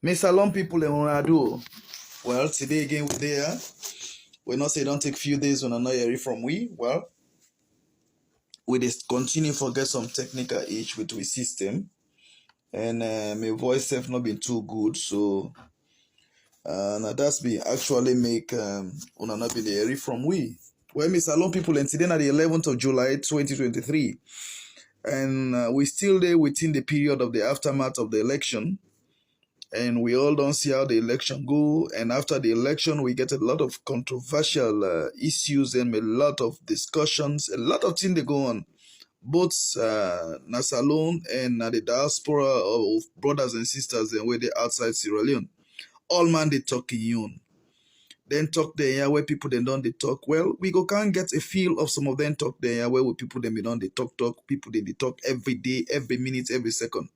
Me salon people in wanna do. Well, today again we're there. We not say don't take few days when I not hear from we. Well, we just continue to get some technical issue with we system. And my voice have not been too good. So now that's been actually make when not be hear from we. Well, me salon people and today na the 11th of July 2023. And we still there within the period of the aftermath of the election. And we all don't see how the election go. And after the election, we get a lot of controversial issues and a lot of discussions, a lot of things that go on, both Nasalone and the diaspora of brothers and sisters and where they outside Sierra Leone. All man they talk in Yun. Then talk there where people then don't they talk. Well, we can't get a feel of some of them talk there where people then don't they talk, people they talk every day, every minute, every second.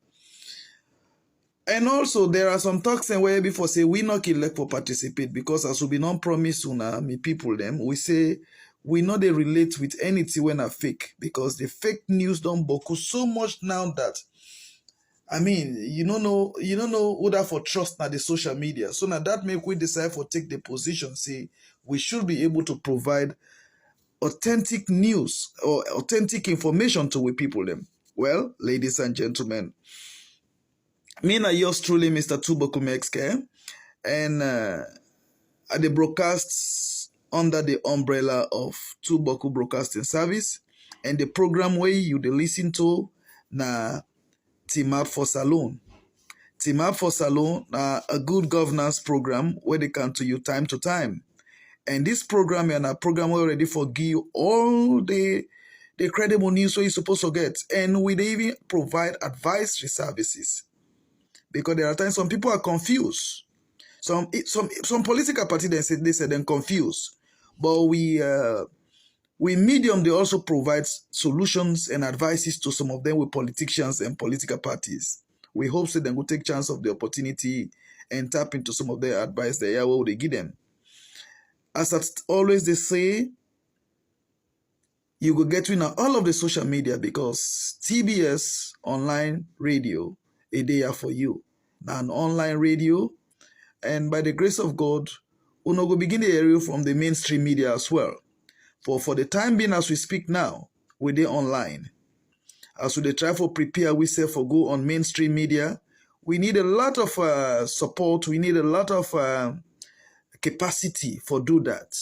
And also, there are some talks and where before say we not elect for participate because as we be non promise sooner, me people them we say we know they relate with anything when are fake because the fake news don't boku so much now that I mean you don't know who that for trust now the social media. So now that make we decide for take the position say we should be able to provide authentic news or authentic information to we people them. Well, ladies and gentlemen. Me na yours truly, Mr. Tuboku Mexke, and at the broadcasts under the umbrella of Tuboku Broadcasting Service, and the program where you dey listen to na Team Up for Salon. Team Up for Salon na a good governance program where they come to you time to time. And this program and a program where ready for give you all the credible news where you're supposed to get. And we even provide advisory services. Because there are times some people are confused. Some political party they say they're confused. But we medium they also provide solutions and advices to some of them with politicians and political parties. We hope that they will take chance of the opportunity and tap into some of their advice that Yahweh will give them. As always they say, you will get in all of the social media because TBS online radio a day for you. Now an online radio, and by the grace of God, we will begin the area from the mainstream media as well. For the time being as we speak now, we're there online. As we try for prepare, we say for go on mainstream media, we need a lot of support, we need a lot of capacity for do that.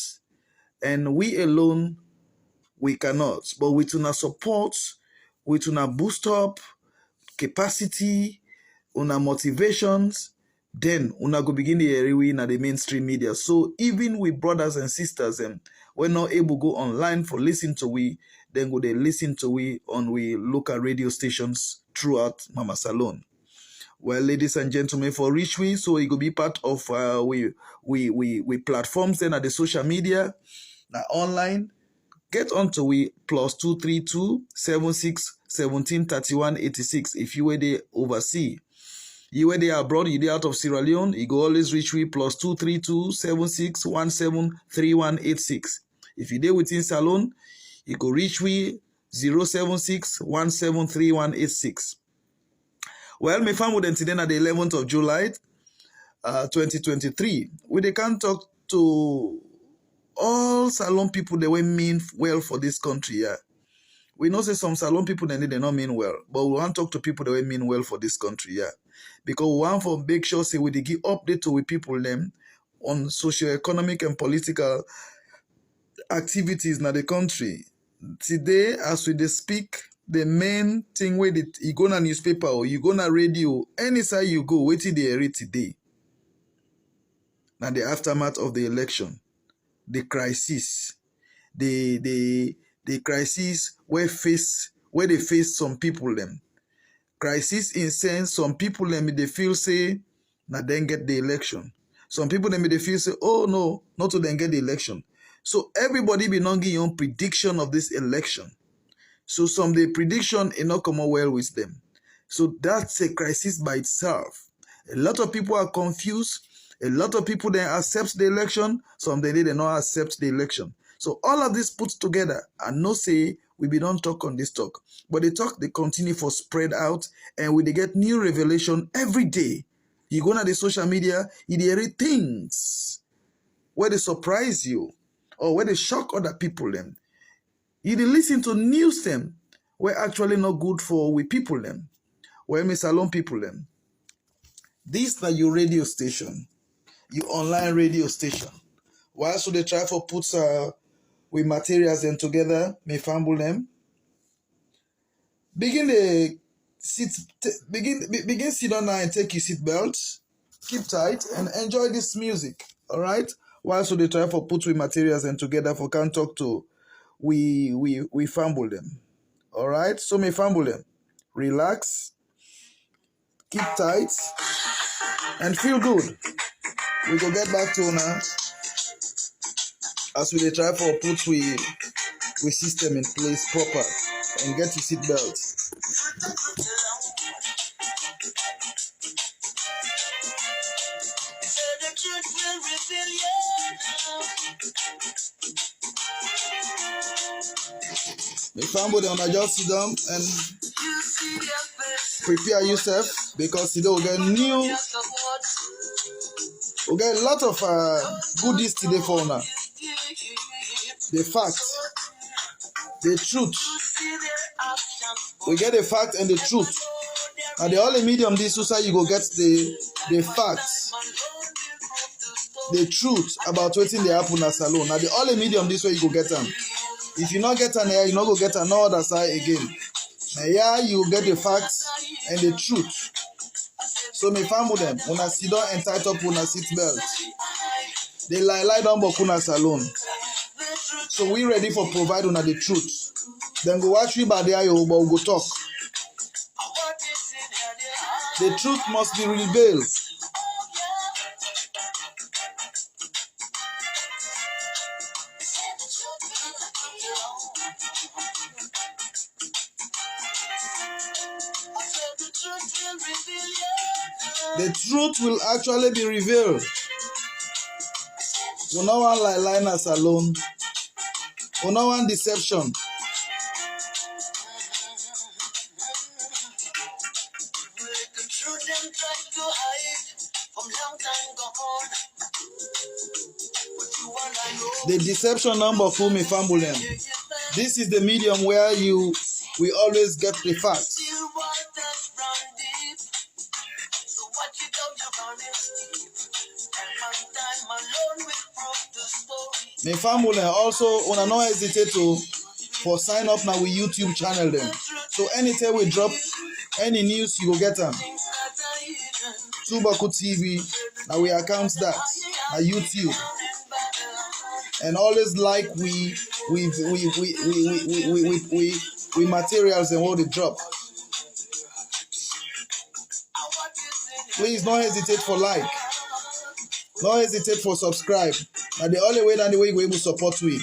And we alone, we cannot. But with una support, with una boost up capacity, una motivations, then una go begin the area in the mainstream media. So even with brothers and sisters, we're not able to go online for listen to we, then go they listen to we on we local radio stations throughout Mama Salon. Well, ladies and gentlemen, for reach we, so it could be part of we platforms then at the social media, now online. Get onto we +232 76 17 31 86 if you were there overseas. You were there abroad, you there out of Sierra Leone, you go always reach we +232 76 17 31 86. If you there within Salon, you go reach we 076 17 31 86. Well, my family then today at the 11th of July 2023. We can talk to all Salon people that will mean well for this country, yeah. We know say some Salon people they not mean well, but we want to talk to people that will mean well for this country, yeah. Because we want to make sure say we give update to we people them on socio-economic and political activities in the country. Today, as we speak, the main thing where you go na newspaper or you go na radio, any side you go, wait till they read today. Now the aftermath of the election. The crisis, the crisis where they face some people them. Crisis in sense some people them they feel say now then get the election. Some people them they feel say oh no, not to then get the election. So everybody be not giving on prediction of this election. So some the prediction is not come out well with them. So that's a crisis by itself. A lot of people are confused. A lot of people then accept the election. Some they not accept the election. So all of this put together and no say we be don't talk on this talk. But the talk they continue for spread out and we they get new revelation every day. You go on the social media, you hear things where they surprise you or where they shock other people them. You dey listen to news them where actually not good for we people them, where me salon people them. This na your radio station, your online radio station. Why should they try for put with materials them together, me fumble them? Begin the begin sit down now and take your seat belt, keep tight and enjoy this music. All right. Why should they try for put with materials and together for can't talk to we fumble them. All right. So me fumble them. Relax, keep tight, and feel good. We go get back to now as we dey try for put we system in place proper and get your seat belt. Me family on just sit down and prepare yourself because today we get we get a lot of goodies today for now. The fact, the truth. We get the fact and the truth. And the only medium this society you go get the facts, the truth about what's in the happen as alone. Now the only medium this way you go get them. If you not get an here, you not go get another side again. Now here you get the facts and the truth. So me family them when I sit down and tight up when I seat belt. They lie down but kuna salon. So we ready for provide una the truth. Then go watch we by the eye but we go talk. The truth must be revealed. The truth will actually be revealed. We no want liners alone. We no want deception. The deception number for me family. This is the medium where we always get the facts. My family also wanna not hesitate to for sign up now with YouTube channel them. So anytime we drop any news you will get them. Tubaku TV, now we account that na YouTube. And always like we materials and what they drop. Please don't hesitate for like. Don't hesitate for subscribe. And the only way you will able to support we.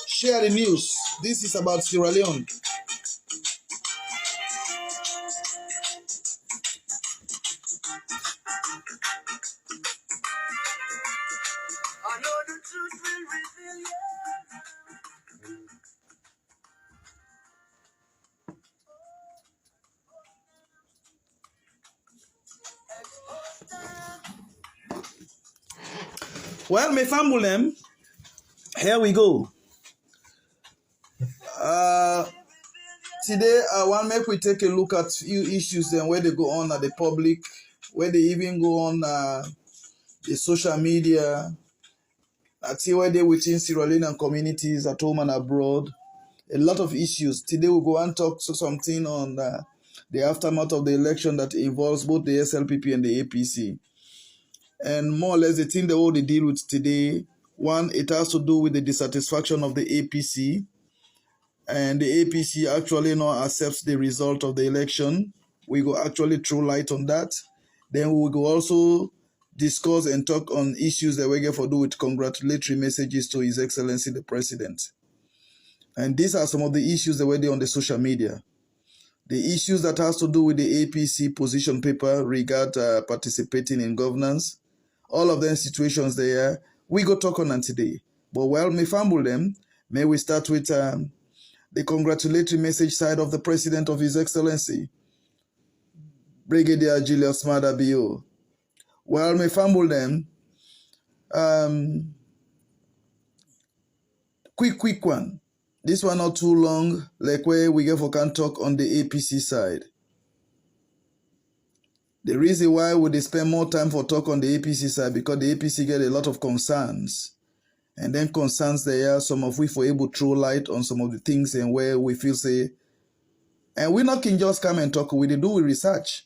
Share the news. This is about Sierra Leone. Well, my family, here we go. Today, I want to make we take a look at few issues and where they go on at the public, where they even go on the social media. I see where they within Sierra Leonean communities at home and abroad. A lot of issues. Today, we'll go and talk to something on the aftermath of the election that involves both the SLPP and the APC. And more or less the thing that they deal with today, one, it has to do with the dissatisfaction of the APC. And the APC actually not accepts the result of the election. We go actually throw light on that. Then we will go also discuss and talk on issues that we get for do with congratulatory messages to His Excellency the President. And these are some of the issues that were there on the social media. The issues that has to do with the APC position paper regard participating in governance. All of them situations there, we go talk on them today. But well, me fumble them. May we start with the congratulatory message side of the President of His Excellency. Brigadier Julius Maada Bio. Well, me fumble them. Quick one. This one not too long, like where we get for can talk on the APC side. The reason why would they spend more time for talk on the APC side, because the APC get a lot of concerns. And then concerns there, some of which were able to throw light on some of the things and where we feel say, and we not can just come and talk, we they do with research.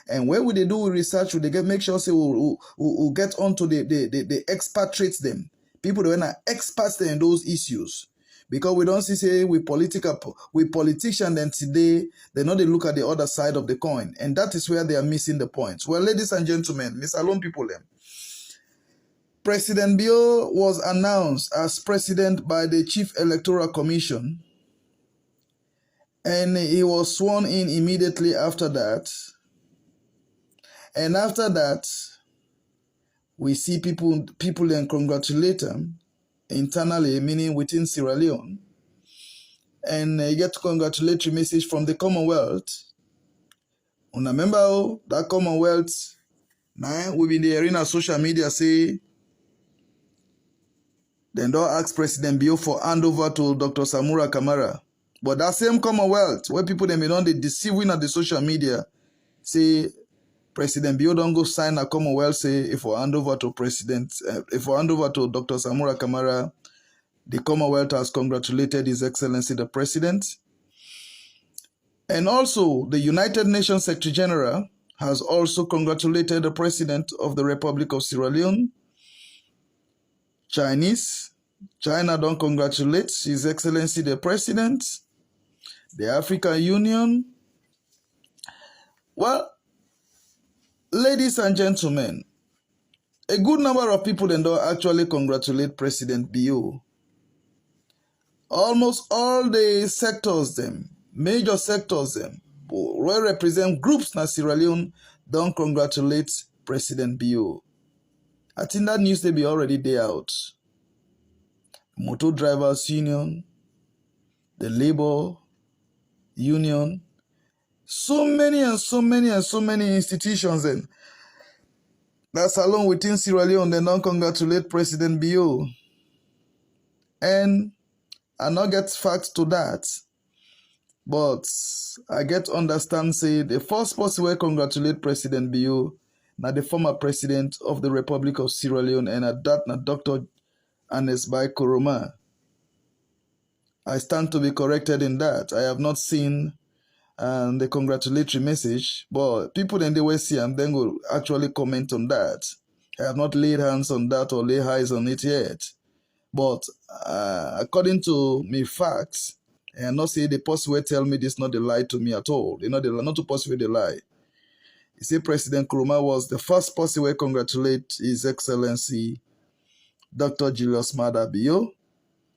And where would they do with research? Would they make sure say we'll get onto the expatriates them. People that are experts in those issues. Because we don't see say we politicians then today, they know they look at the other side of the coin. And that is where they are missing the point. Well, ladies and gentlemen, Miss Alone people them. President Bio was announced as president by the Chief Electoral Commission. And he was sworn in immediately after that. And after that, we see people then congratulate him internally, meaning within Sierra Leone. And you get congratulatory message from the Commonwealth. Remember that Commonwealth, now we've been there in our social media say, then don't ask President Bio for handover to Dr. Samura Kamara. But that same Commonwealth, where people they may not they deceiving at the social media, say President Bio don't go sign a Commonwealth say if we hand over to Dr. Samura Kamara, the Commonwealth has congratulated His Excellency the President. And also the United Nations Secretary General has also congratulated the President of the Republic of Sierra Leone. China don't congratulate His Excellency the President. The African Union. Well, ladies and gentlemen, a good number of people then don't actually congratulate President Bio. Almost all the sectors them, major sectors them, where represent groups in Sierra Leone don't congratulate President Bio. I think that news they be already there out. Motor Drivers Union, the Labor Union, so many institutions then. That's alone within Sierra Leone, they don't congratulate President Bio. And I not get facts to that. But I get understand say the first person will congratulate President Bio, now the former president of the Republic of Sierra Leone, and at that na Dr. Anesbai Koroma. I stand to be corrected in that. I have not seen the congratulatory message, but people then they will see and then will actually comment on that. I have not laid hands on that or lay eyes on it yet. But according to me facts, and not say the person will tell me this not the lie to me at all. They not to possibly the lie. You see, President Kuruma was the first person to congratulate His Excellency Dr. Julius Maada Bio.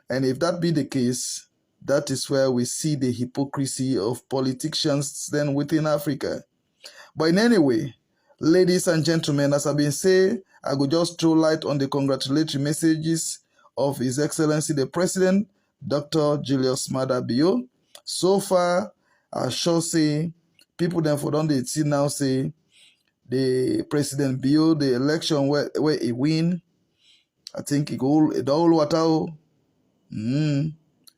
And if that be the case, that is where we see the hypocrisy of politicians then within Africa. But in any way, ladies and gentlemen, as I've been saying, I could just throw light on the congratulatory messages of His Excellency the President, Dr. Julius Maada Bio. So far, I shall say, people then for don't they see now say, the President Bio, the election where he win, I think it all water.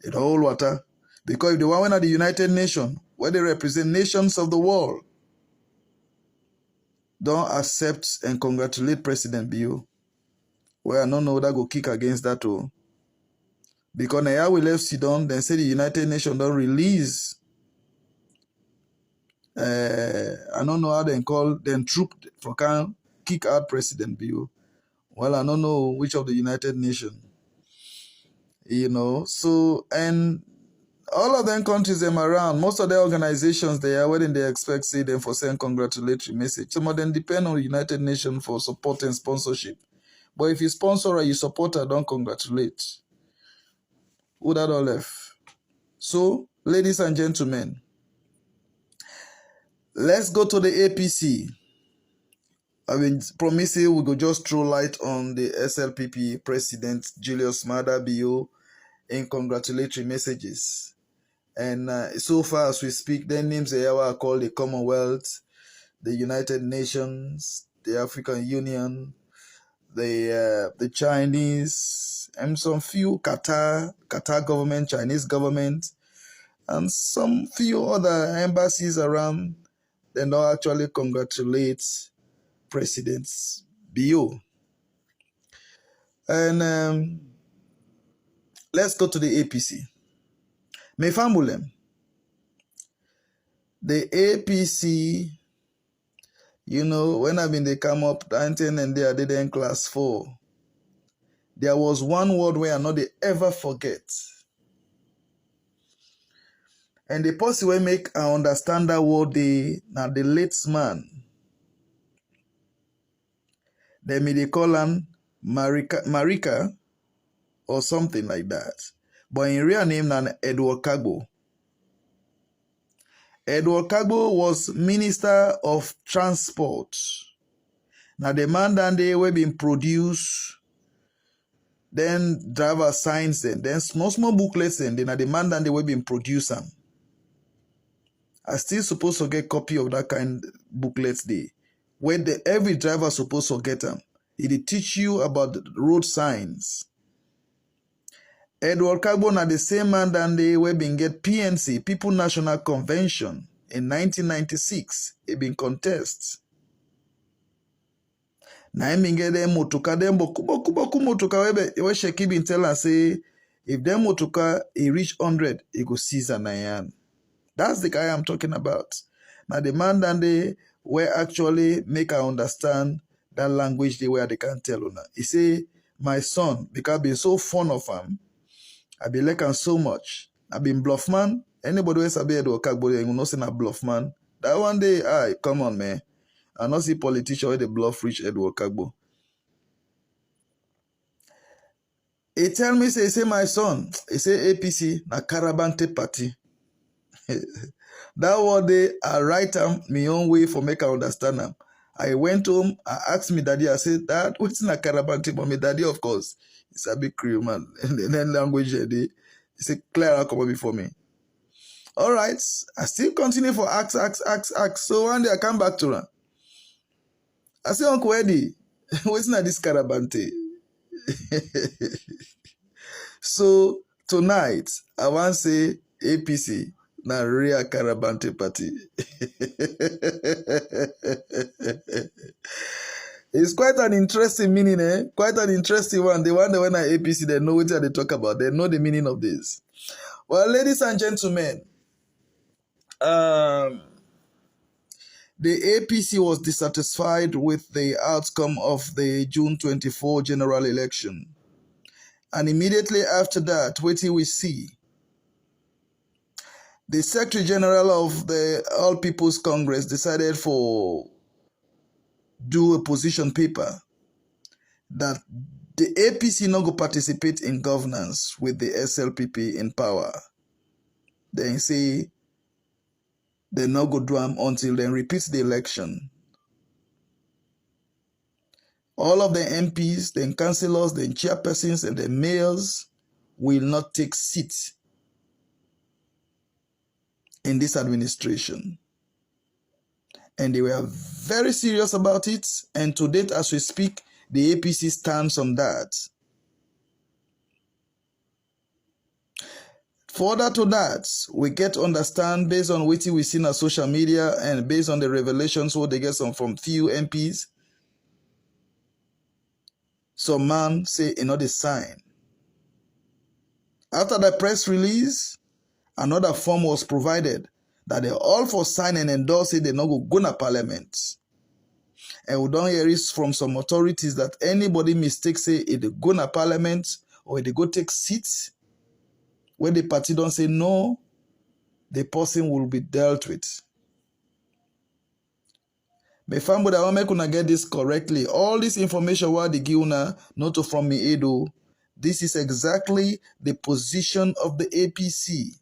It all water. Because if the one at the United Nations, where they represent nations of the world, don't accept and congratulate President Bio, well, I don't know that go kick against that too. Because now we left Sudan, then say the United Nations don't release I don't know how they call them troop for can kick out President Bio. Well, I don't know which of the United Nations. So and all of them countries them around, most of the organizations they are waiting they expect see them for send congratulatory message. Some of them depend on the United Nations for support and sponsorship. But if you sponsor or you support her, don't congratulate. Who that all left? So, ladies and gentlemen, let's go to the APC. I mean, promising we go just throw light on the SLPP President Julius Maada Bio in congratulatory messages. And so far as we speak, their names are called the Commonwealth, the United Nations, the African Union, the Chinese, and some few Qatar government, Chinese government, and some few other embassies around. They now actually congratulate President Bio. And let's go to the APC. Mefambulem. The APC, when I've been they come up 19 and they did in class 4, there was one word where I know they ever forget. And the person will make I understand that word now the late man. They may they call him Marika or something like that. But in real name now Edward Kagbo. Edward Kagbo was Minister of Transport. Now the man that they were being produced, then driver signs then small booklets then the man that they were being produced. I still supposed to get copy of that kind booklets there. Where every driver supposed to get them. It teach you about the road signs. Edward Kagbo na the same man that they were being get PNC, People National Convention, in 1996. It been contest. Na I get them motuka them boku motuka we sheki been tell us say if them motuka it reach 100, it go Caesar Nayan. That's the guy I'm talking about. Now the man that they were actually make I understand that language they where they can tell you now. He say, my son, because I been so fond of him, I be like him so much. I been bluff man. Anybody else I be Edward Kagbo, you know say na bluff man. That one day, come on man. I not see politician where they bluff reach Edward Kagbo. He tell me, say my son, he say APC na Karabante party. That one day, I write them my own way for make I understand them. I went home, I asked me daddy, I said, Dad, what's in a Karabante? But my daddy, of course, he's a big crew man. And then language, he said, Clara, come before me. All right, I still continue for ask. So one day I come back to her. I say, Uncle Eddie, what's in this Karabante? So tonight, I want to say APC. Na real Karabante party. It's quite an interesting meaning, eh? Quite an interesting one. The one that when I APC, they know what they talk about. They know the meaning of this. Well, ladies and gentlemen, the APC was dissatisfied with the outcome of the June 24 general election. And immediately after that, what we see, the Secretary General of the All People's Congress decided do a position paper that the APC not go participate in governance with the SLPP in power. Then say they not go do them until they repeat the election. All of the MPs, the councillors, the chairpersons, and the mayors will not take seats in this administration. And they were very serious about it. And to date, as we speak, the APC stands on that. Further to that, we get to understand based on what we see on social media and based on the revelations what they get from few MPs. Some man say another sign. After the press release, another form was provided that they all for sign and endorse it, they not go to parliament. And we don't hear it from some authorities that anybody mistake say if they go to parliament or if they go take seats, when the party don't say no, the person will be dealt with. My family, I want to make get this correctly. All this information what they give una, not from me, Edo. This is exactly the position of the APC.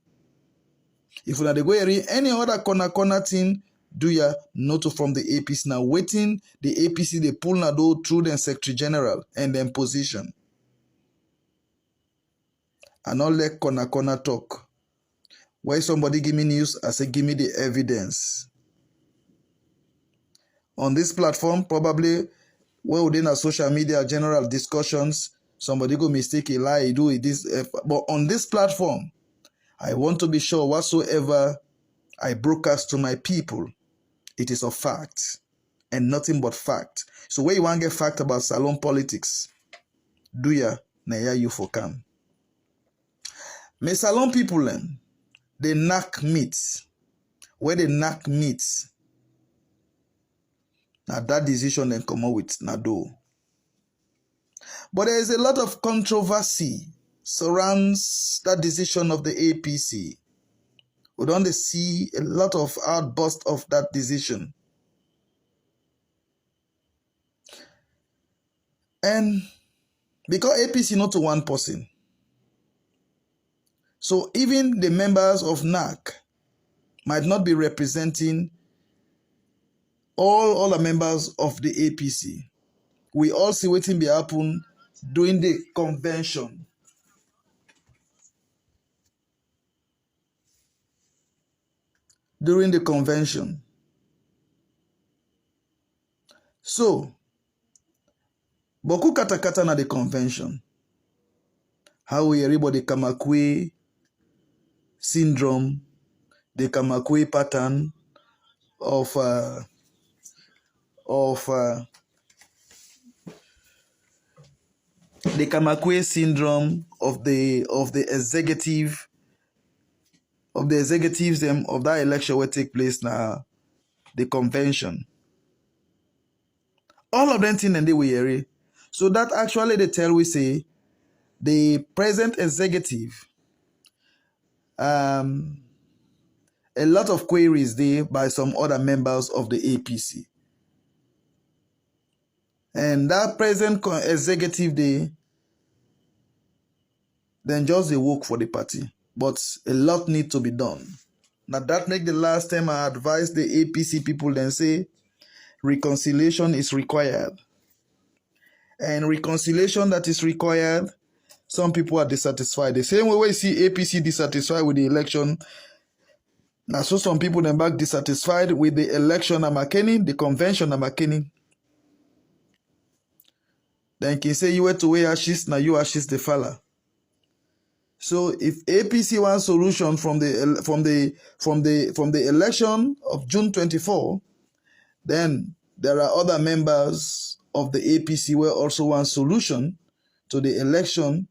If una they go here, any other corner thing, do ya not from the APC now waiting the APC they pull na do through the Secretary General and then position. And not let corner talk. Why somebody give me news, I say give me the evidence. On this platform, probably well within our social media general discussions, somebody go mistake a lie, do it this. But on this platform, I want to be sure whatsoever I broadcast to my people, it is a fact and nothing but fact. So where you want to get fact about salon politics, do ya na ya you for come. Me salon people they knack meat. Where they knack meat, now that decision then come out with Nado. But there is a lot of controversy surrounds that decision of the APC. We don't see a lot of outburst of that decision. And because APC not to one person, so even the members of NAC might not be representing all the members of the APC. We all see waiting be happen during the convention. During the convention. So, boku katakata na the convention. How we everybody Kamakwe syndrome, the Kamakwe pattern of the Kamakwe syndrome of the executive of the executives of that election will take place now, the convention. All of them things and they will hear it. So that actually they tell we say the present executive a lot of queries there by some other members of the APC. And that present executive day, then just they work for the party. But a lot need to be done. Now that make the last time I advised the APC people then say reconciliation is required. And reconciliation that is required, some people are dissatisfied. The same way we see APC dissatisfied with the election, now so some people then back dissatisfied with the election at McKinney, the convention at McKinney. Then can say you were to wear ashes, now you ashes the fella. So if APC wants solution from the election of June 24, then there are other members of the APC who also want solution to the election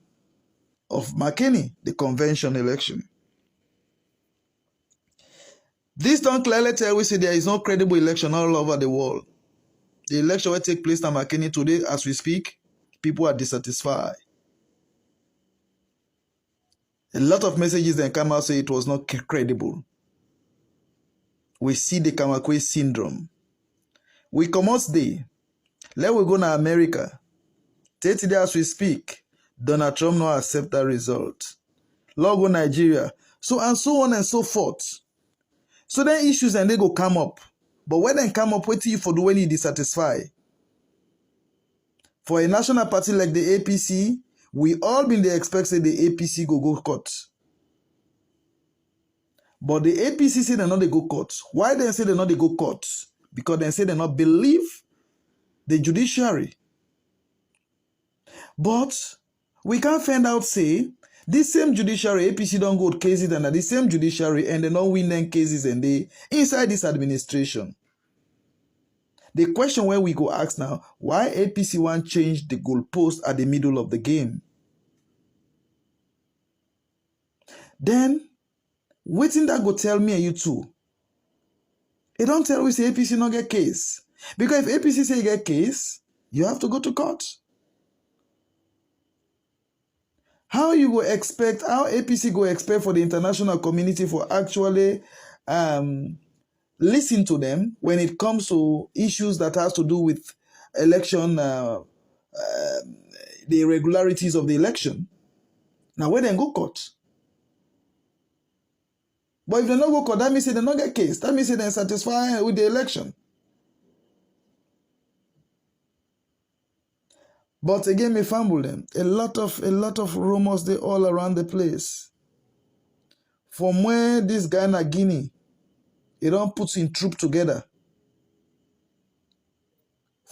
of McKinney, the convention election. This don't clearly tell we say there is no credible election all over the world. The election will take place at McKinney today as we speak. People are dissatisfied. A lot of messages then come out say it was not credible. We see the Kamakwe syndrome. We come out today. Let we go to America. Today as we speak, Donald Trump no accept that result. Log go Nigeria. So and so on and so forth. So then issues and they go come up. But when they come up, what do you for do when you dissatisfied? For a national party like the APC, we all been the expect say the APC go court. But the APC say they not they go court. Why they say they not they go court? Because they say they not believe the judiciary. But we can't find out say this same judiciary, APC don't go to cases and the same judiciary and they not win them cases and they inside this administration. The question where we go ask now, why APC want change the goalpost at the middle of the game? Then, waiting that go tell me and you too. It don't tell we say APC not get case. Because if APC say you get case, you have to go to court. How APC go expect for the international community for actually listen to them when it comes to issues that has to do with election, the irregularities of the election? Now where they go court? But if they not go court, that means they not get case. That means they're satisfied with the election. But again, me fumble them. A lot of rumors they all around the place. From where this guy na Guinea, he don't put in troop together.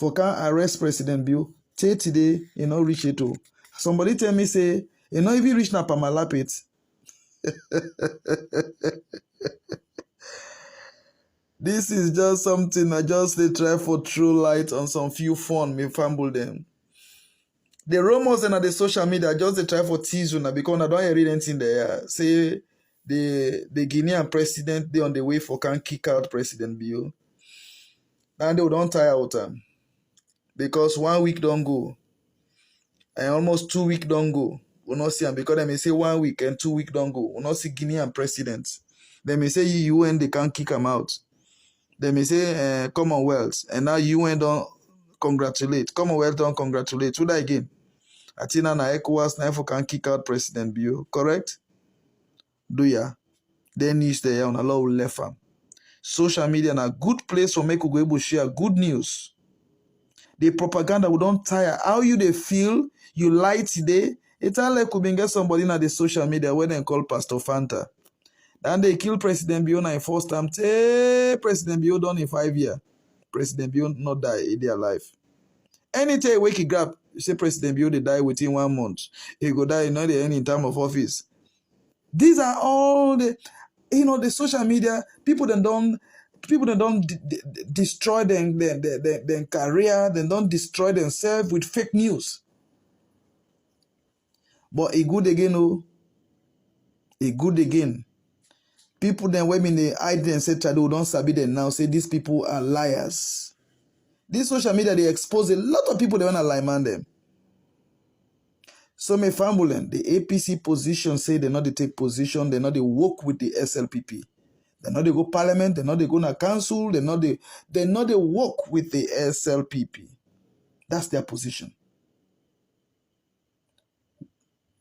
for can arrest President Bill. Today, reach it to. Somebody tell me say, if you reach na Pamalapit. This is just something I just they try for throw light on some few fun me fumble them. The rumors and the social media just they try for tease una because I don't read anything there. Say the Guinean president they on the way for can kick out President Bill. And they don't tire out because 1 week don't go and almost 2 weeks don't go. We not see them because they may say 1 week and 2 weeks don't go. We not see Guinean president. They may say UN they can't kick them out. They may say Commonwealth, and now UN don't congratulate. Commonwealth don't congratulate. Who that again? Atina na ECOWAS na EFO can kick out President Bio, correct? Do ya? Then news there on a lot of left arm. Social media na good place for make we go able share good news. The propaganda we don't tire. How you they feel? You lie today. It's all like we get somebody na the social media where they call Pastor Fanta. And they kill President Bio in first time. Hey, President Bio done in 5 years. President Bio not die in their life. Anytime wake he grab, you say President Bio they die within 1 month. He go die not the any time of office. These are all the the social media people that don't destroy their career, they don't destroy themselves with fake news. But a good again, a good again. People then when they hide and say they don't sabi them now, say these people are liars. This social media, they expose a lot of people they want to lie man them. So me family, the APC position say they not they take position, they not they work with the SLPP. They not they go parliament, they not they go na council, they not they work with the SLPP. That's their position.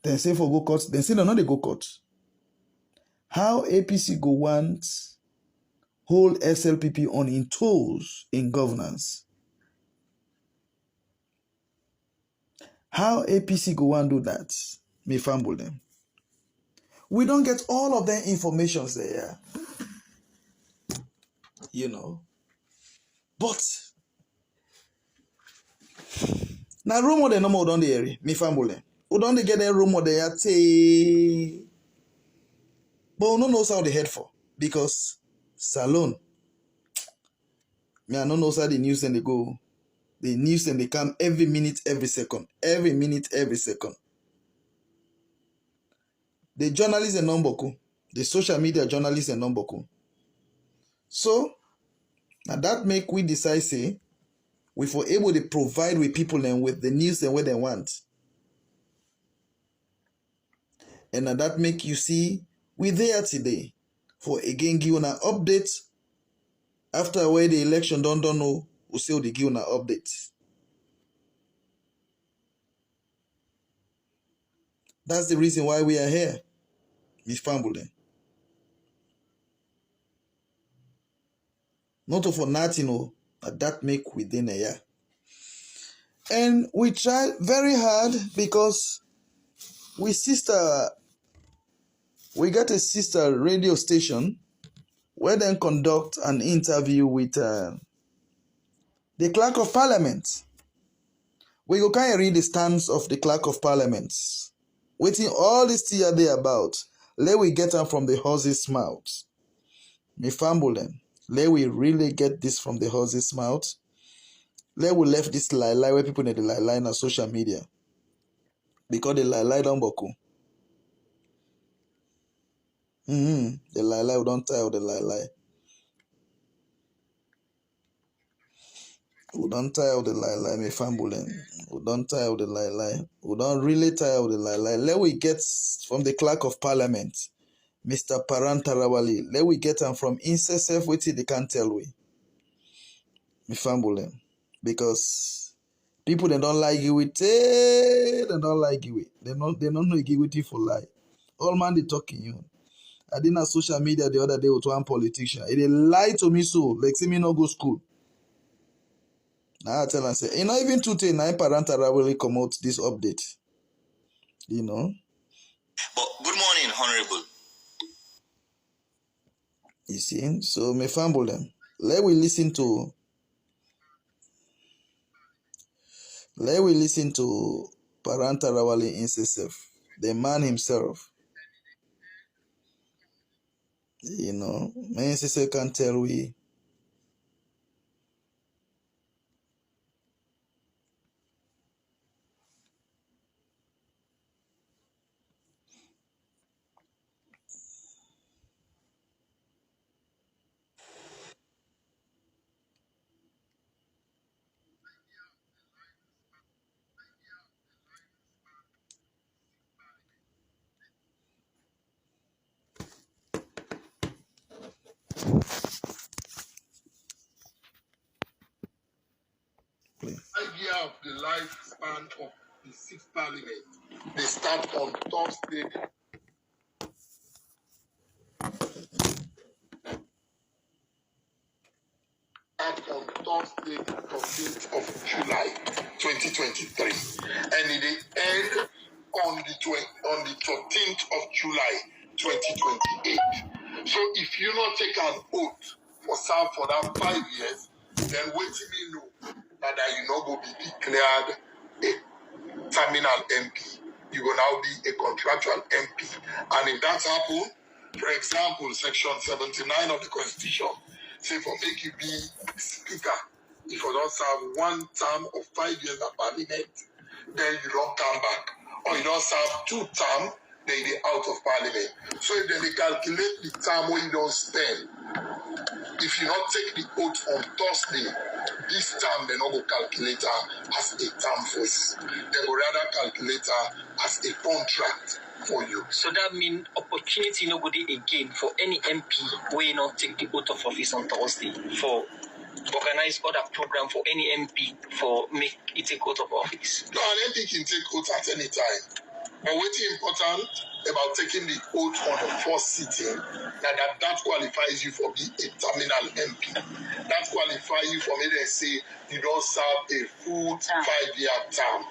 They say for go court, they say they not they go court. How APC go want hold SLPP on in toes in governance? How APC go want do that? Me fumble them. We don't get all of their informations there. But now rumor they no more down the area. Me fumble them. We don't get that rumor there say. But we don't know how they head for. Because Salon. Me I don't know how the news and they go. The news and they come every minute, every second. Every minute, every second. The journalists and numberku. The social media journalists and numberku. So, now that make we decide say, we for able to provide with people and with the news and what they want. And now that make you see, we there today for again give an update. After where the election don't know, we say they give an update. That's the reason why we are here, Miss Fambulen. Not for nothing, but that make within a year. And we try very hard because we got a sister radio station where they conduct an interview with the Clerk of Parliament. We go kind of read the stance of the Clerk of Parliament. Waiting all this tea day about. Let we get them from the horse's mouth. Me fumble them. Let we really get this from the horse's mouth. Let we left this lie where people need the lie on social media. Because the lie don't boku. The lie we don't tell the lie. We don't tell the lie, me fambulen. We don't tell the lie. We don't really tell the lie. Let we get from the Clerk of Parliament, Mr. Parantarawali. Let we get them from incessant waiting they can't tell we. Me fambulen. Because people they don't like you with they don't like you with. They don't know you with you for lie. All man they talking you. I did on social media the other day with one politician. They lie to me so, like say me not go school. Now I tell and say, even today, now Parantara will come out this update. But good morning, Honorable. You see, so me fumble them. Let we listen to Let we listen to Paranta Rawali Insesef, the man himself. You know, man Insesef can tell we. Idea of the lifespan of the sixth parliament. They start on Thursday. On Thursday, 13th of July, 2023, and it end on the 13th of July, 2028. So if you not take an oath for serve for that 5 years, then wait till you know that you not go be declared a terminal MP. You will now be a contractual MP. And if that's happened, for example, section 79 of the Constitution, say for make you be speaker, if you don't serve one term of 5 years at parliament, then you don't come back. Or you don't serve 2 terms, then you're out of parliament. So if they calculate the time where you don't spend, if you not take the oath on Thursday, this term they not go calculate as a term for you. They go rather calculate as a contract for you. So that means opportunity no good again for any MP who not take the oath of office on Thursday for organize other program for any MP for make it take oath of office. No, an MP can take oath at any time. But what's important about taking the oath on the first sitting, that qualifies you for being a terminal MP. That qualifies you for me to say you don't serve a full 5-year term.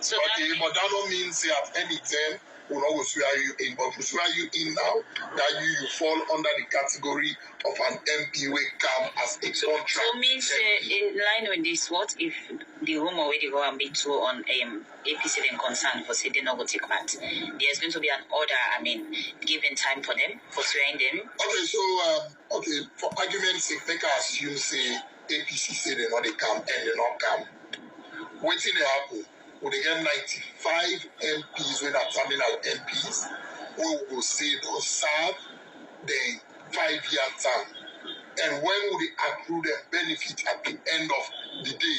So but that don't mean say at any time we will not swear you in, but we swear you in now that you fall under the category of an MP will come as a contract. So means in line with this, what if the rumor where they go and be two on APC then concerned for say they not go take part? There's going to be an order, given time for them for swearing them. Okay, so for argument's sake, make us assume say APC say they not they come and they not come. Waiting they happen. Would they get 95 MPs when are terminal MPs who will say don't serve the 5-year term? And when will they accrue the benefit at the end of the day?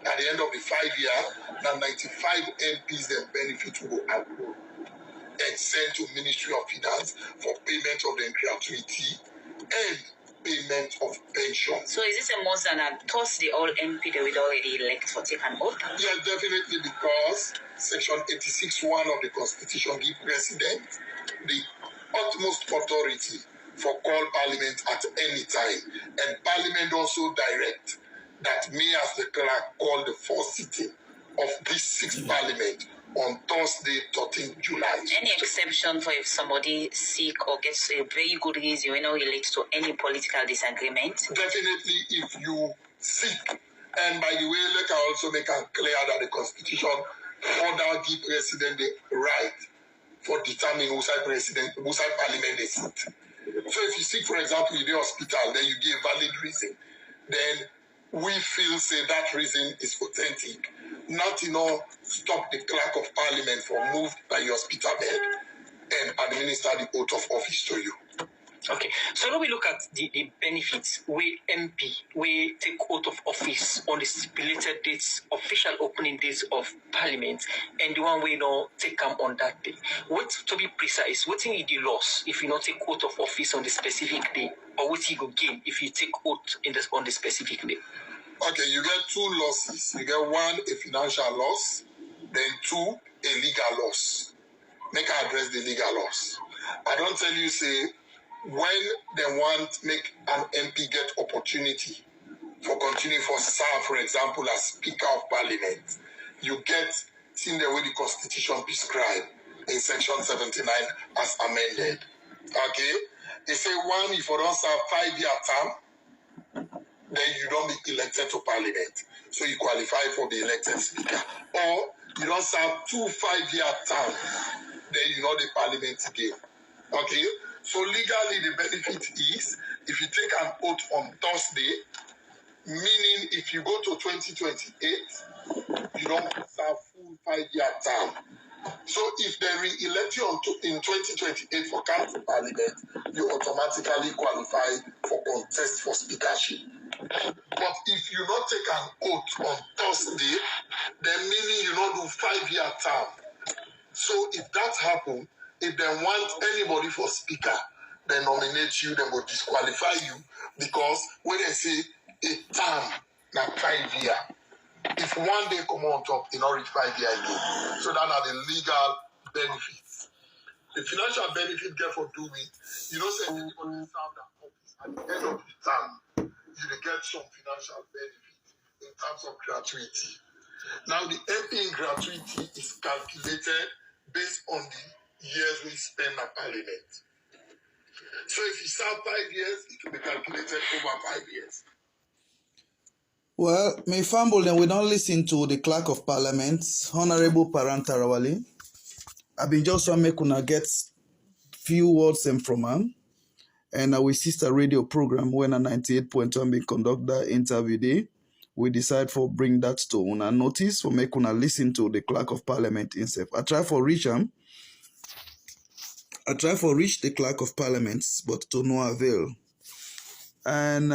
At the end of the 5 year, now 95 MPs the benefit will accrue and sent to Ministry of Finance for payment of the gratuity and payment of pension. So is this a more than a Thursday all MP that we'd already elect for take an oath? Yes, definitely, because Section 86(1) of the Constitution gives President the utmost authority for call Parliament at any time. And Parliament also direct that me as the clerk call the first sitting of this 6th Parliament on Thursday, 13th July. Any exception for if somebody sick or gets a very good reason when it relates to any political disagreement? Definitely, if you sick. And by the way, let I also make it clear that the Constitution further give President the right for determining who side Parliament is sit. So if you sick, for example, in the hospital, then you give valid reason, then we feel say that reason is authentic. Not stop the clerk of Parliament from move by your hospital bed and administer the oath of office to you. Okay, so now we look at the benefits where MP we take oath of office on the stipulated dates, official opening days of Parliament, and the one we take them on that day. What to be precise, what is the loss if you not take oath of office on the specific day, or what you go gain if you take oath on the specific day? Okay, you get 2 losses. You get 1, a financial loss, then 2, a legal loss. Make I address the legal loss. I don't tell you say when they want make an MP get opportunity for continuing for serve, for example, as Speaker of Parliament, you get seen the way the Constitution prescribed in Section 79 as amended. Okay? They say 1, if you don't serve 5-year term, then you don't be elected to parliament. So you qualify for the elected speaker. Or you don't serve 2 5-year terms, then you know the parliament again. Okay? So legally the benefit is, if you take an oath on Thursday, meaning if you go to 2028, you don't serve full 5-year term. So if they re-elect you in 2028 for council parliament, you automatically qualify for contest for speakership. But if you not take an oath on Thursday, then meaning you not do 5-year term. So if that happen, if they want anybody for speaker, they nominate you, they will disqualify you, because when they say a term, na 5 year. If one day come on top, it not reach 5 years again. So that are the legal benefits. The financial benefit get for doing, you know, say anybody serve that office at the end of the term, you will get some financial benefit in terms of gratuity. Now the MP gratuity is calculated based on the years we spend at parliament. So if you serve 5 years, it will be calculated over 5 years. Well, me fumble then we don't listen to the Clerk of Parliament, Honorable Parantarawali. I've been just trying to make una get few words from him. And our sister radio program, when a 98.1 be conduct that interview day, we decide for bring that to una notice for make una listen to the Clerk of Parliament himself. I try for reach him. I try for reach the Clerk of Parliament, but to no avail. And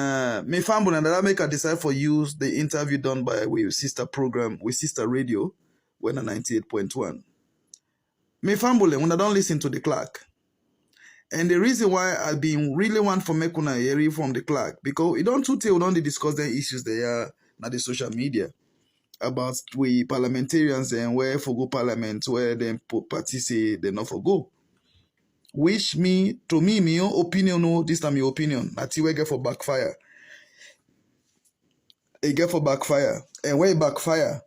me fumble and that make I decide for use the interview done by with sister program, with sister radio, when a 98.1. Me fumble when I don't listen to the clerk. And the reason why I've been really want for make una hear from the clerk, because it don't too tell, we don't discuss the issues there na the social media about we parliamentarians and where for go parliament, where them party say they not for go. Which me, to me, my own opinion, no, this time my opinion, that's where get for backfire. It get for backfire. And where it backfire,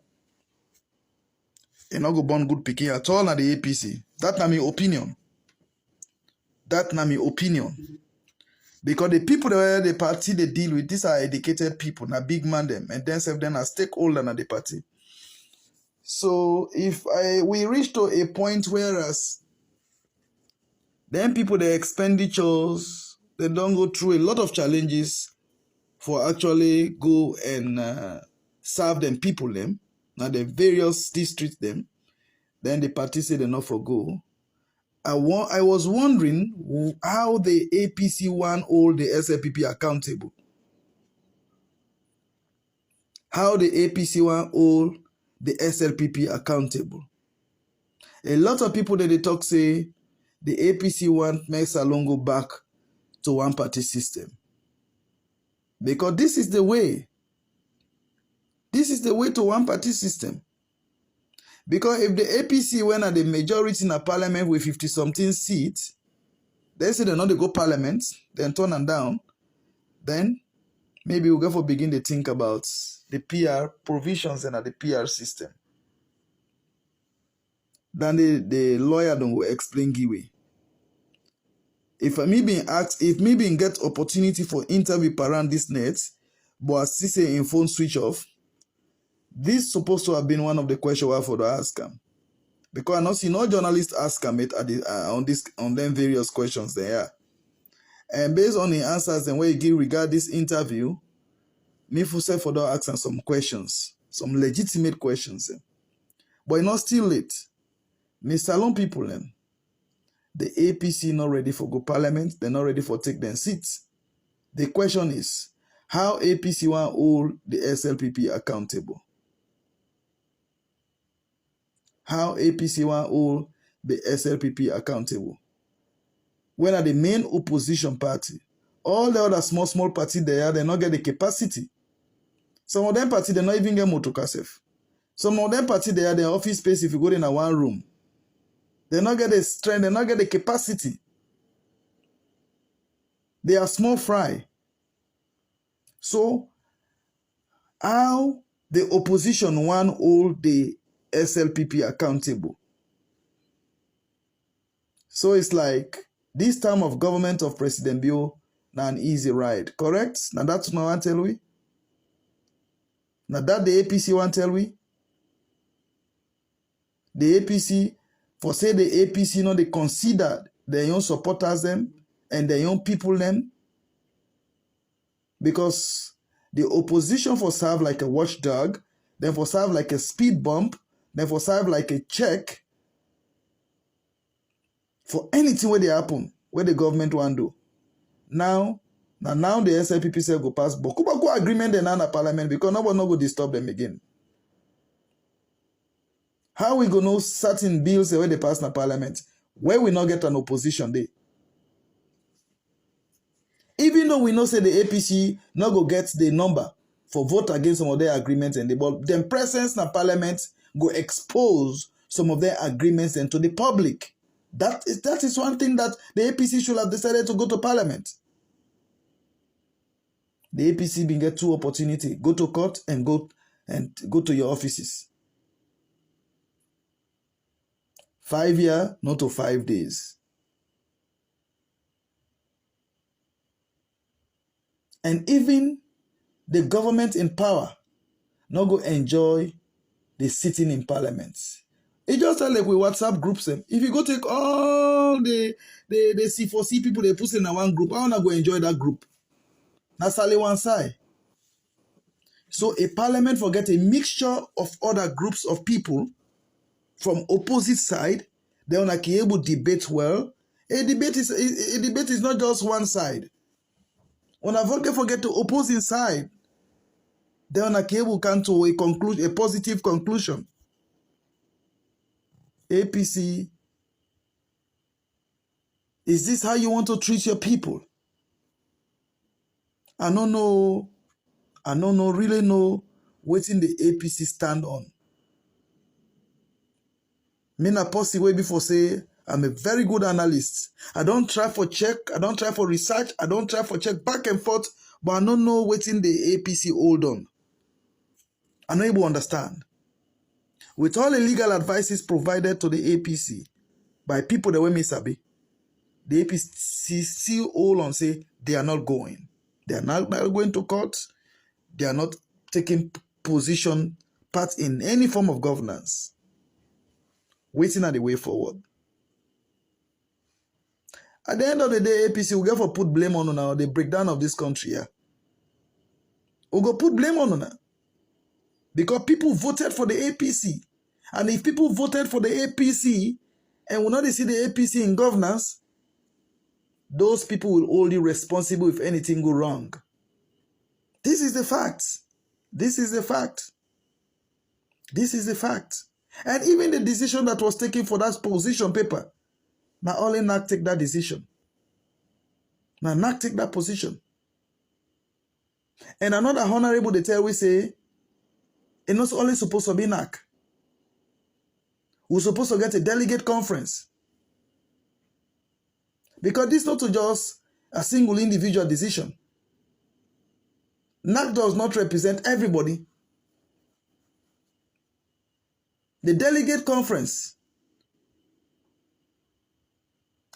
it not go born good picking at all na the APC. That's not my opinion. That's not my opinion. Because the people that the party they deal with, these are educated people, na big man them, and then serve them as stakeholder na the party. So if we reach to a point whereas then people, the expenditures, they don't go through a lot of challenges for actually go and serve them people them, now the various districts them, then the party say they not for go. I was wondering how the APC one hold the SLPP accountable. How the APC one hold the SLPP accountable. A lot of people that they talk say the APC one makes Salon go back to one party system. Because this is the way. This is the way to one party system. Because if the APC went at the majority in a parliament with 50-something seats, they say they not they go parliament, then turn them down, then maybe we'll go for begin to think about the PR provisions and the PR system. Then the lawyer don't go explain giveaway. If me being asked, if me being get opportunity for interview around this net, but I see say in phone switch off, this supposed to have been one of the questions I for the ask him. Because I not see no journalist ask him it on them various questions there. And based on the answers and where he give regard this interview, me for say for the asking some questions, some legitimate questions. But it's not still late. Me salon people then. The APC not ready for go parliament, they're not ready for take their seats. The question is, how APC want hold the SLPP accountable? How APC want hold the SLPP accountable? When are the main opposition party? All the other small parties they not get the capacity. Some of them party they not even get motor self. Some of them party they their office space if you go in a one room. They not get the strength, they not get the capacity. They are small fry. So, how the opposition want hold the SLPP accountable? So it's like, this time of government of President Bio, now an easy ride, correct? Now that's not what I tell we. Now that the APC want tell we. The APC, for say the APC, they consider their own supporters them and their own people them, because the opposition for serve like a watchdog, then for serve like a speed bump, then for serve like a check for anything where they happen, where the government want do. Now the SLPP say go pass Boku agreement and now parliament because nobody no go disturb them again. How we go know certain bills where they pass in parliament where we not get an opposition day? Even though we know say the APC not go get the number for vote against some of their agreements and but them presence in parliament go expose some of their agreements and to the public. That is one thing that the APC should have decided to go to parliament. The APC been get two opportunity: go to court and go to your offices. 5 years, not to 5 days. And even the government in power not go enjoy the sitting in parliament. It just like with WhatsApp groups. If you go take all the C4C people they put in one group, I wanna go enjoy that group. That's only one side. So a parliament forget a mixture of other groups of people from opposite side. They wanna be able to debate well. A debate is not just one side. When I forget to opposing side, they wanna be able to come to a positive conclusion. APC, is this how you want to treat your people? I don't really know what in the APC stand on. Me na posse way before say I'm a very good analyst. I don't try for check, I don't try for research, I don't try for check back and forth, but I don't know what in the APC hold on. I'm not able to understand. With all the legal advices provided to the APC by people that were misabi, the APC still hold on say they are not going. They are not going to court. They are not taking part in any form of governance. Waiting at the way forward. At the end of the day, APC will go for put blame on now the breakdown of this country. Yeah? We'll go put blame on now. Because people voted for the APC. And if people voted for the APC and will not see the APC in governance, those people will hold you responsible if anything go wrong. This is the fact. This is the fact. This is the fact. And even the decision that was taken for that position paper, now only NAC take that decision. Now NAC take that position. And another honorable they tell we say, it's not only supposed to be NAC. We're supposed to get a delegate conference. Because this is not just a single individual decision. NAC does not represent everybody. The delegate conference,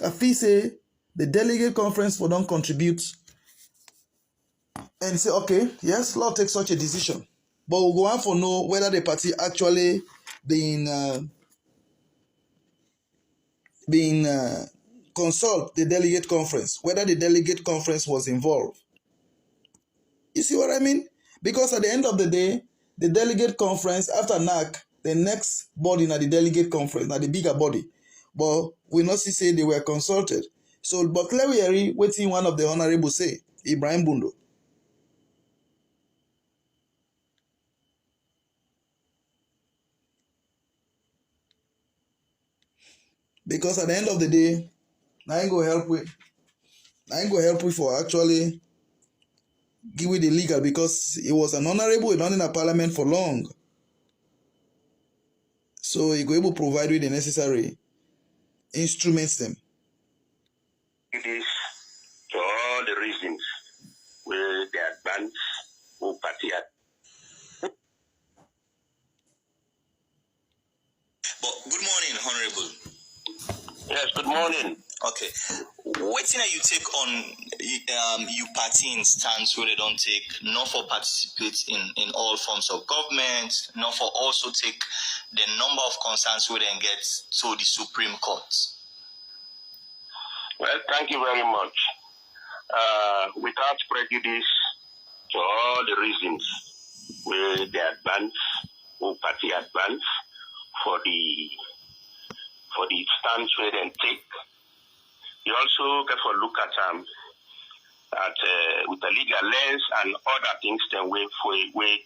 I feel say the delegate conference for don't contribute and say, okay, yes, Lord take such a decision. But we'll go on for know whether the party actually being consult the delegate conference, whether the delegate conference was involved. You see what I mean? Because at the end of the day, the delegate conference, after NAC, the next body na the delegate conference, na the bigger body. But we not see say they were consulted. So, but clearly, waiting one of the honorable say, Ibrahim Bundo. Because at the end of the day, I ain't gonna help with for actually give it the legal, because it was an honorable, not in a parliament for long. So he go able to provide with the necessary instruments them. It is for all the reasons where the advance who party at. But good morning, Honorable. Yes, good morning. Okay. What thing you take on you party in stance where they don't take, not for participate in all forms of government, not for also take the number of concerns where they get to the Supreme Court. Well, thank you very much. Without prejudice to all the reasons where they advance, or party advance for the stance where they take, you also get to look at with the legal lens and other things then we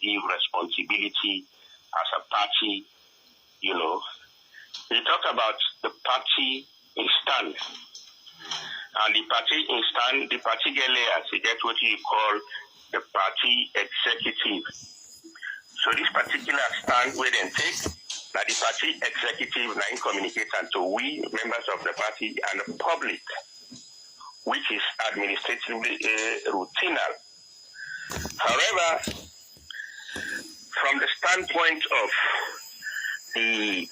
give responsibility as a party, you know. We talk about the party in stand. And the party in stand, the party get layers, they get what you call the party executive. So this particular stand where they take, that the party executive now communicate to we, members of the party, and the public, which is administratively routine. However, from the standpoint of the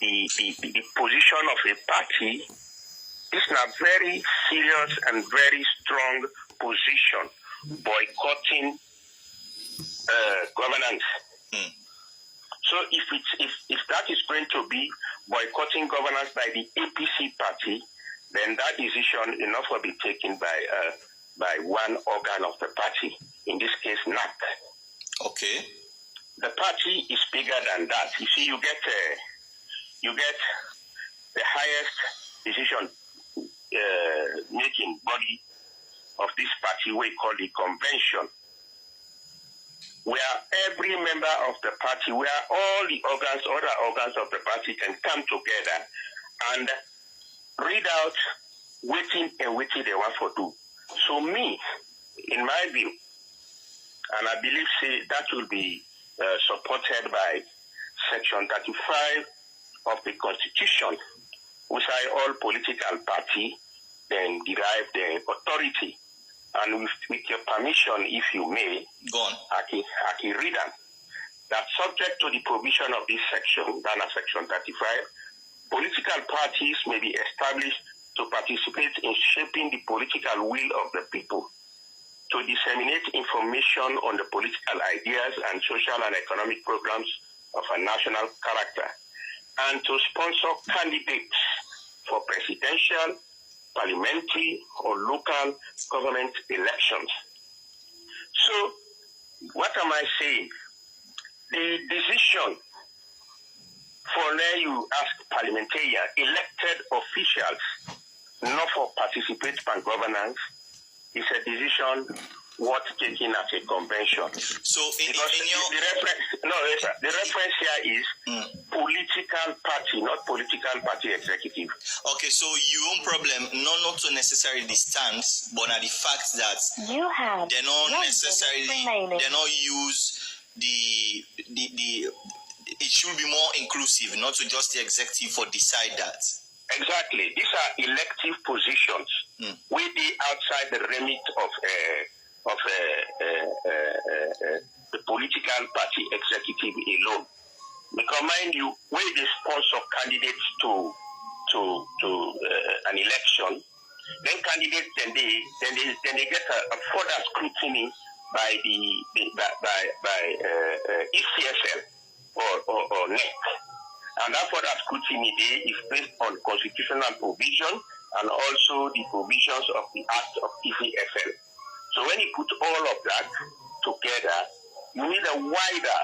position of a party, it's a very serious and very strong position boycotting governance. So if that is going to be boycotting governance by the APC party, then that decision enough will be taken by one organ of the party, in this case NAC. Okay. The party is bigger than that. You see, you get the highest decision making body of this party we call the convention, where every member of the party, where all the other organs of the party can come together and read out waiting they want to do. So me, in my view, and I believe that will be supported by Section 35 of the Constitution, which all political party then derive their authority. And with your permission, if you may, go on. I can read that subject to the provision of this section, Dana Section 35, political parties may be established to participate in shaping the political will of the people, to disseminate information on the political ideas and social and economic programs of a national character, and to sponsor candidates for presidential, parliamentary, or local government elections. So, what am I saying? The decision for now you ask parliamentarians, elected officials, not for participate in governance, is a decision worth taking at a convention. So, the reference here is political party, not political party executive. Okay, so your own problem, not to necessarily the stance, but at the fact that they not use the it should be more inclusive, not to just the executive for decide that. Exactly. These are elective positions. We be outside the remit of the political party executive alone. Because mind you, when they sponsor candidates to an election, then candidates then they get a further scrutiny by ECSL or NEC. And that further scrutiny is based on constitutional provision and also the provisions of the Act of ECSL. So when you put all of that together, you need a wider,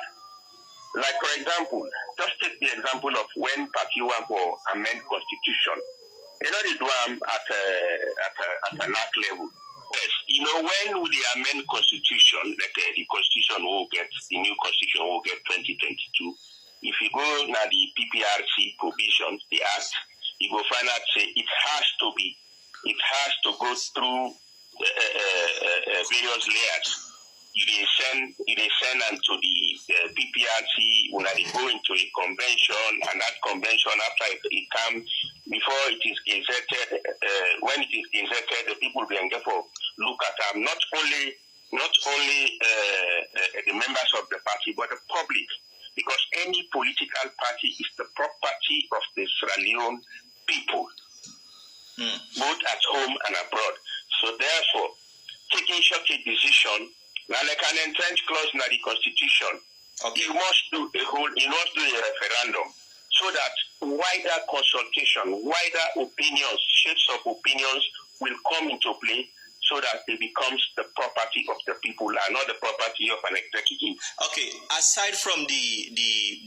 like for example, just take the example of when party want to amend constitution. You know, they do at a NAC level. Yes, you know, when they amend constitution, like the constitution will get, the new constitution will get 2022. If you go now the PPRC provisions, the act, you go find out say it has to go through various layers. You send unto the PPRC when they go into a convention, and that convention after it comes, before it is gazetted, when it is gazetted, the people can get for look at them, not only the members of the party, but the public. Because any political party is the property of the Sierra Leone people, both at home and abroad. So therefore, taking such a decision, like an entrenched clause in the Constitution, Okay. he must do a referendum so that wider consultation, wider opinions, shades of opinions will come into play so that it becomes the property of the people and not the property of an executive. Okay, aside from the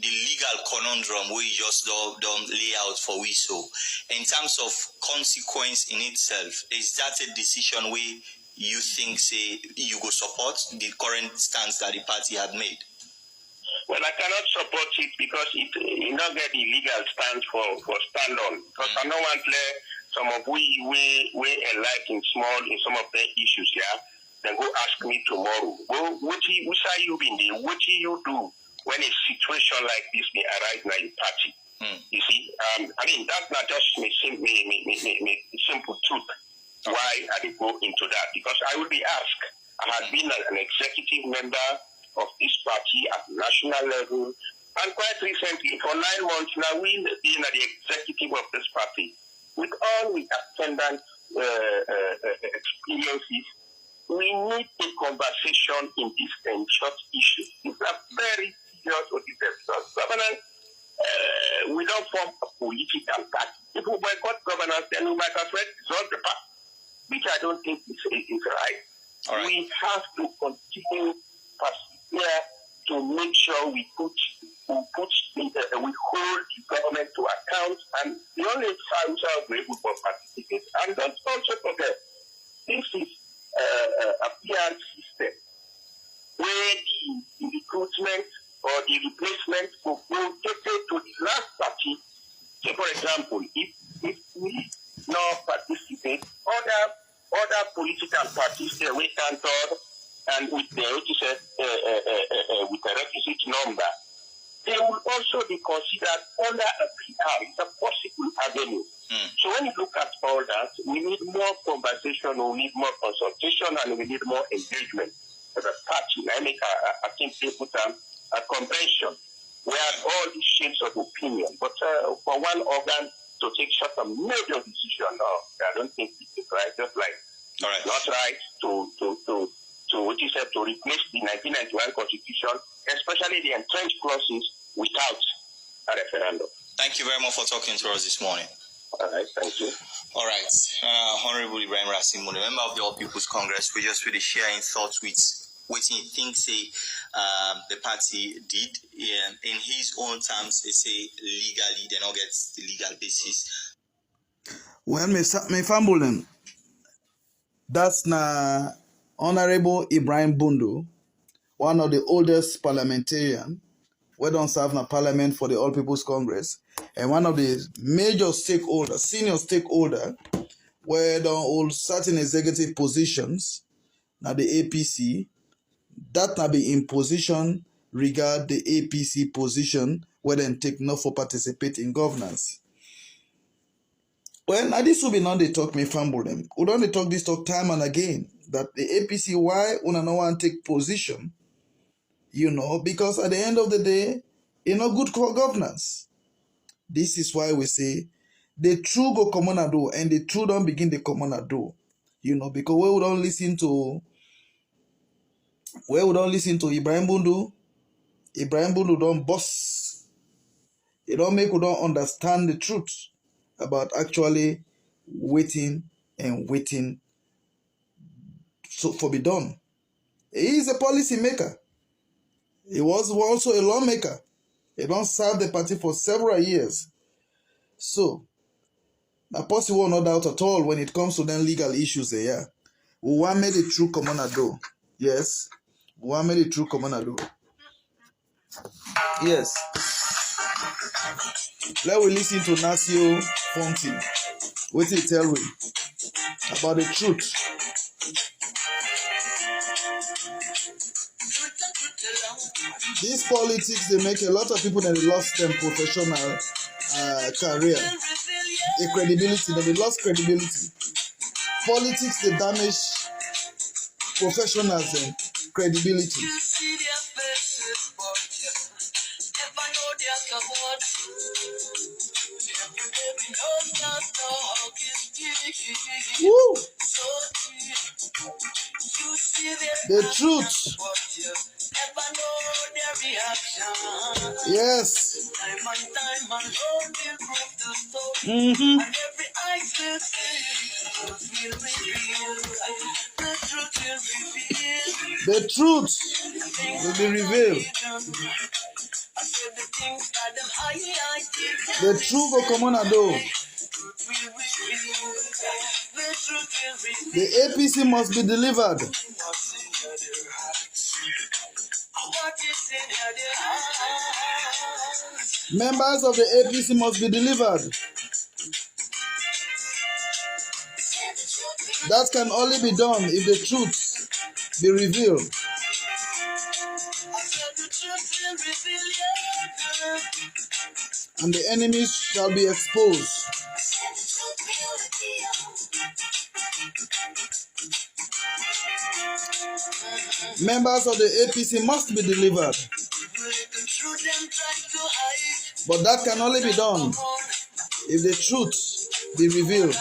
legal conundrum we just don't lay out for we, so in terms of consequence in itself, is that a decision where you think say you go support the current stance that the party had made? Well, I cannot support it because it not get the legal stance for stand on. Because I don't want to some of we alike in some of the issues here. Then go ask me tomorrow. Well, what are you been there? What do you do when a situation like this may arise in your party? You see, I mean that's not just me simple truth. Why I did go into that? Because I would be asked. I had been an executive member of this party at national level, and quite recently, for 9 months now, we've been at the executive of this party. With all the attendant experiences, we need a conversation in this short issue. It's a very serious because governance. We don't form a political party. If we boycott governance, then we might as well dissolve the party, which I don't think is right. All right. We have to continue to make sure we hold the government to account, and the only time we're able to participate. And don't also forget, this is a PR system where the recruitment or the replacement will go to the last party. So, for example, if we not participate, other political parties they wait until and with the with the requisite number, they will also be considered under a PR. It's a possible avenue. So when you look at all that, we need more conversation, we need more consultation, and we need more engagement for the party. I make a simple put a convention where all these shades of opinion, but for one organ to take such a major decision, no, I don't think it's right. Just like not right to what you said, to replace the 1991 Constitution, especially the entrenched clauses, without a referendum. Thank you very much for talking to us this morning. All right, thank you. All right, Honorable Ibrahim Rasimu, member of the All People's Congress, we just really sharing thoughts with what he thinks the party did. In his own terms, they say legally, they don't get the legal basis. Well, me fumble them. That's na Honorable Ibrahim Bundu, one of the oldest parliamentarian, we don't serve na parliament for the All People's Congress, and one of the major stakeholders, senior stakeholder, where don't hold certain executive positions, na the APC, that na be in position regard the APC position where they take no for participate in governance. Well, now this will be not they talk me fumble them. We don't they talk this talk time and again that the APC why una no one take position, because at the end of the day, it's not good for governance. This is why we say the true go common and do, and the true don't begin the common and do. Because we don't listen to Ibrahim Bundu. Ibrahim Bundu don't boss. It don't make we don't understand the truth about actually waiting so for be done. He is a policy maker. He was also a lawmaker. He don't serve the party for several years. So, the possible no doubt at all when it comes to them legal issues there. We want made the true commoner do. Yes. We want made the true commoner do. Yes. Let we listen to Nasio Fonti. What he tell we about the truth. These politics, they make a lot of people that lost their professional career, a credibility. They lost credibility. Politics, they damage professionals and credibility. Woo! The truth. Yes. Mm-hmm. The truth will be revealed. The truth will come on a door. The APC must be delivered. Members of the APC must be delivered. That can only be done if the truth be revealed. And the enemies shall be exposed. Members of the APC must be delivered. But that can only be done if the truth be revealed.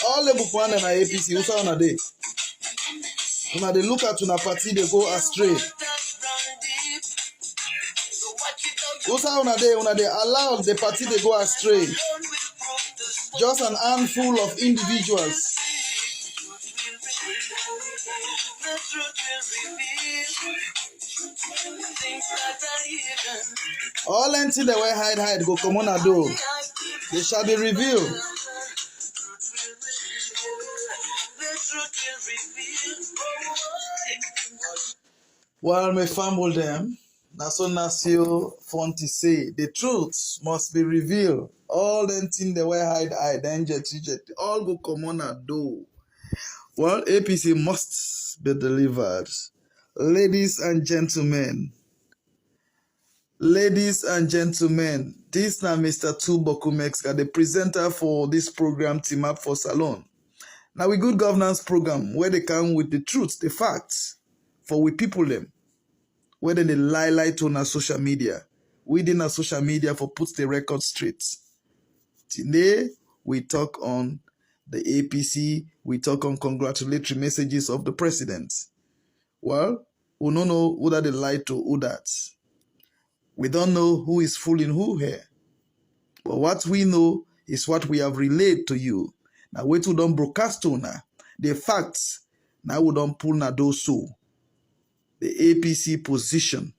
All the Bukwan and APC, who saw on a day. When they look at una party, they go astray. Who saw on a day, when they allow the party, they go astray. Just an handful of individuals. All until they were hide, go come on a door. They shall be revealed. While me fumble them, Naso Nasio Fonti say the truth must be revealed. All them things they were hide, then jet, all go come on a door. Well, APC must be delivered. Ladies and gentlemen, this now Mr. Tubokumex, the presenter for this program, Team Up for Salon. Now we good governance program where they come with the truth, the facts, for we people them. Whether they lie to our social media. Within our social media for put the record straight. Today, we talk on the APC, we talk on congratulatory messages of the president. Well, we don't know who that they lie to who that. We don't know who is fooling who here. But what we know is what we have relayed to you. Now, we don't broadcast to now. The facts, now we don't pull na do so. The APC position.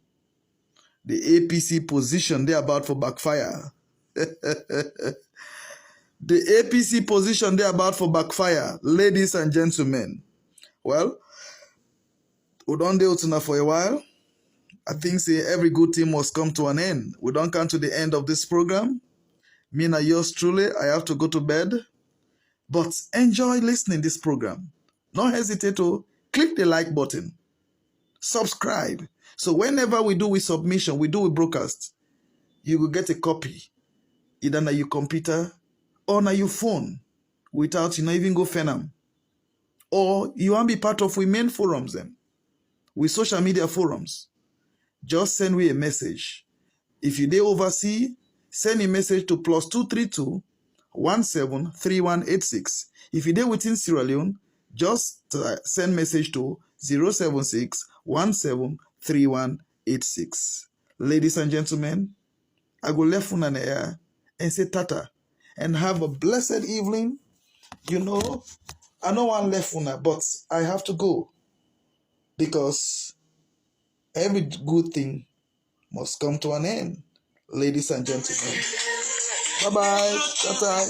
The APC position, they're about for backfire. The APC position, they're about for backfire. Ladies and gentlemen. Well, we don't do it now for a while. I think say every good thing must come to an end. We don't come to the end of this program. Me and yours truly, I have to go to bed. But enjoy listening this program. Don't hesitate to click the like button. Subscribe. So whenever we do with submission, we do with broadcast, you will get a copy. Either on your computer or on your phone without you not even go fenam. Or you want to be part of we main forums then. With social media forums. Just send me a message. If you dey overseas, send a message to +232 173186. If you dey within Sierra Leone, just send message to 076 173186. Ladies and gentlemen, I go left on an air and say tata and have a blessed evening. You know, I don't want left una, but I have to go because every good thing must come to an end. Ladies and gentlemen, bye-bye. Tata.